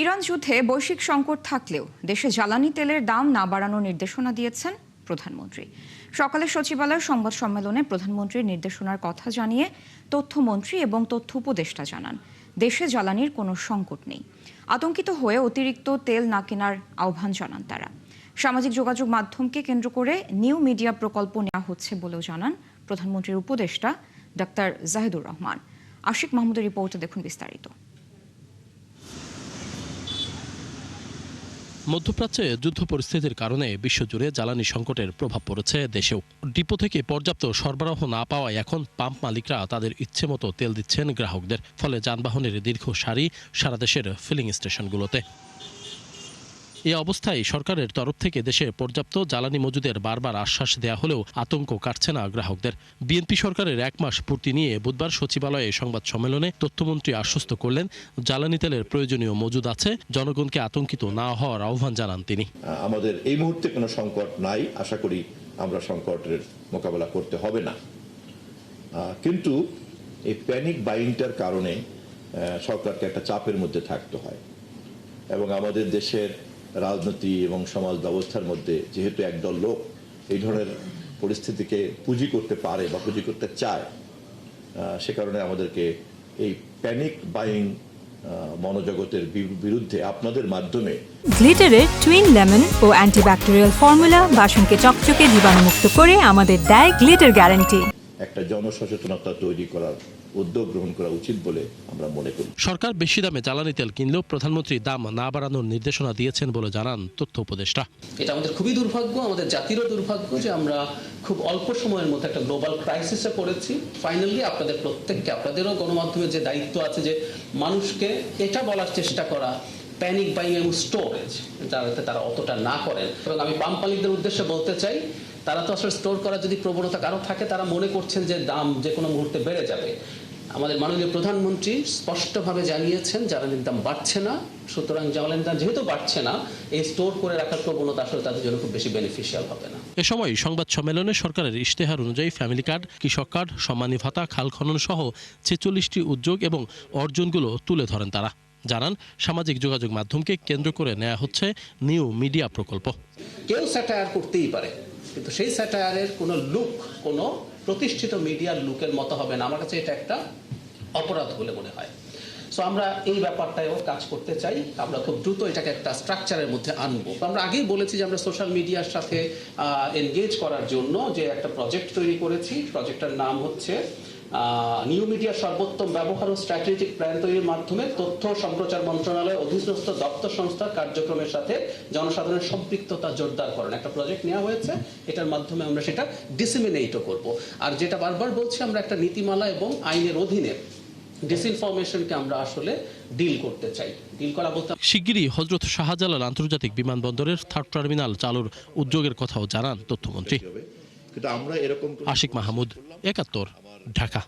Iran যুদ্ধে বৈশ্বিক সংকট থাকলেও দেশে জ্বালানি তেলের দাম না বাড়ানোর নির্দেশনা দিয়েছেন প্রধানমন্ত্রী। সকালে সচিবালয়ের সংবাদ সম্মেলনে প্রধানমন্ত্রীর নির্দেশনার কথা জানিয়ে তথ্যমন্ত্রী এবং তথ্য উপদেষ্টা জানান, দেশে জ্বালানির কোনো সংকট নেই। আতঙ্কিত হয়ে অতিরিক্ত তেল না কেনার আহ্বান জানান তারা। সামাজিক যোগাযোগ মাধ্যমকে কেন্দ্র করে নিউ মিডিয়া প্রকল্প নেওয়া হচ্ছে বলেও জানান প্রধানমন্ত্রীর উপদেষ্টা ডাক্তার জাহিদুর রহমান। আশিক মাহমুদের রিপোর্টে দেখুন বিস্তারিত। মধ্যপ্রাচ্যে যুদ্ধ পরিস্থিতির কারণে বিশ্বজুড়ে জ্বালানি সংকটের প্রভাব পড়েছে দেশেও। ডিপো থেকে পর্যাপ্ত সরবরাহ না পাওয়ায় এখন পাম্প মালিকরা তাদের ইচ্ছেমতো তেল দিচ্ছেন গ্রাহকদের, ফলে যানবাহনের দীর্ঘ সারি সারা দেশের ফিলিং স্টেশনগুলোতে। এই অবস্থায় সরকারের তরফ থেকে দেশে পর্যাপ্ত জ্বালানি মজুদের বারবার আশ্বাস দেয়া হলেও আতঙ্ক কাটছে না গ্রাহকদের। বিএনপি সরকারের 1 মাস পূর্তি নিয়ে বুধবার সচিবালয়ে সংবাদ সম্মেলনে তথ্যমন্ত্রী আশ্বস্ত করলেন, জ্বালানি তেলের প্রয়োজনীয় মজুদ আছে, জনগণকে আতঙ্কিত না হওয়ার আহ্বান জানান তিনি। আমাদের এই মুহূর্তে কোনো সংকট নাই, আশা করি আমরা সংকটের মোকাবেলা করতে হবে না। কিন্তু এই প্যানিক বাইংটার কারণে সরকারকে একটা চাপের মধ্যে থাকতে হয় এবং আমাদের দেশের রাজনীতি এবং সমাজ ব্যবস্থার মধ্যে যেহেতু একদল লোক এই ধরনের পরিস্থিতিকে পুঁজি করতে পারে বা পুঁজি করতে চায়, সে কারণে আমাদেরকে এই প্যানিক বাইং মনোজগতের বিরুদ্ধে আপনাদের মাধ্যমে গ্লিটারের টুইন লেমন ও অ্যান্টিব্যাকটেরিয়াল ফর্মুলা বাসনকে চকচকে জীবাণুমুক্ত করে আমাদের দেয় গ্লিটার গ্যারান্টি। একটা জনসচেতনতা তৈরি করার উদ্যোগ গ্রহণ করা উচিত বলে আমরা মনে করি। সরকার বেশি দামে জ্বালানি তেল কিনলেও প্রধানমন্ত্রী দাম না বাড়ানোর নির্দেশনা দিয়েছেন বলে জানান তথ্য উপদেষ্টা। এটা আমাদের খুবই দুর্ভাগ্য, আমাদের জাতিরও দুর্ভাগ্য যে আমরা খুব অল্প সময়ের মধ্যে একটা গ্লোবাল ক্রাইসিসে পড়েছি। ফাইনালি আপনাদের প্রত্যেককে, আপনাদেরও গণমাধ্যমের যে দায়িত্ব আছে যে মানুষকে এটা বলার চেষ্টা করা, প্যানিক বাইং এবং স্টোরেজ যাতে তারা অতটা না করেন। এবং আমি পাম্প মালিকদের উদ্দেশ্যে বলতে চাই, তারা তো আসলে স্টোর করার যদি প্রবণতা কারো থাকে, তারা মনে করছেন যে দাম যে কোনো মুহূর্তে বেড়ে যাবে। আমাদের মাননীয় প্রধানমন্ত্রী স্পষ্টভাবে জানিয়েছেন জ্বালানির দাম বাড়ছে না, সুতরাং জ্বালানির দাম যেহেতু বাড়ছে না, এই স্টোর করে রাখার প্রবণতা আসলে তাদের জন্য খুব বেশি বেনিফিশিয়াল হবে না। এ সময় সংবাদ সম্মেলনে সরকারের ইশতেহার অনুযায়ী ফ্যামিলি কার্ড, কৃষক কার্ড, সম্মানী ভাতা, খাল খনন সহ 46টি উদ্যোগ এবং অর্জনগুলো তুলে ধরেন তারা। জানান, সামাজিক যোগাযোগ মাধ্যমকে কেন্দ্র করে নেওয়া হচ্ছে নিউ মিডিয়া প্রকল্প। কেউ স্যাটায়ার করতেই পারে, কিন্তু সেই স্যাটায়ারের কোনো লুক কোনো প্রতিষ্ঠিত মিডিয়ার লুকের মতো হবে না। আমার কাছে এটা একটা অপরাধ বলে মনে হয়। সো আমরা এই ব্যাপারটাও কাজ করতে চাই, আমরা খুব দ্রুত এটাকে একটা স্ট্রাকচারের মধ্যে আনবো। আমরা আগেই বলেছি যে আমরা সোশ্যাল মিডিয়ার সাথে এনগেজ করার জন্য যে একটা প্রজেক্ট তৈরি করেছি। প্রজেক্টটার নাম হচ্ছে নিউ মিডিয়ার সর্বোত্তম ব্যবহার ও স্ট্র্যাটেজিক প্ল্যান তৈরির মাধ্যমে তথ্য সম্প্রচার মন্ত্রণালয়ের অধীনস্থ দপ্তর সংস্থার কার্যক্রমের সাথে জনসাধারণের সম্পৃক্ততা জোরদার করেন একটা প্রজেক্ট নেওয়া হয়েছে। এটার মাধ্যমে আমরা সেটা ডিসেমিনেটও করব। আর যেটা বারবার বলছি, আমরা একটা নীতিমালা এবং আইনের অধীনে ডিসইনফরমেশনকে আমরা আসলে ডিল করতে চাই। ডিল করা বলতে শিগগিরই হযরত শাহজালাল আন্তর্জাতিক বিমানবন্দরের 3rd টার্মিনাল চালুর উদ্যোগের কথাও জানান তথ্যমন্ত্রী। কিন্তু আমরা এরকম আশিক মাহমুদ, 71, ঢাকা।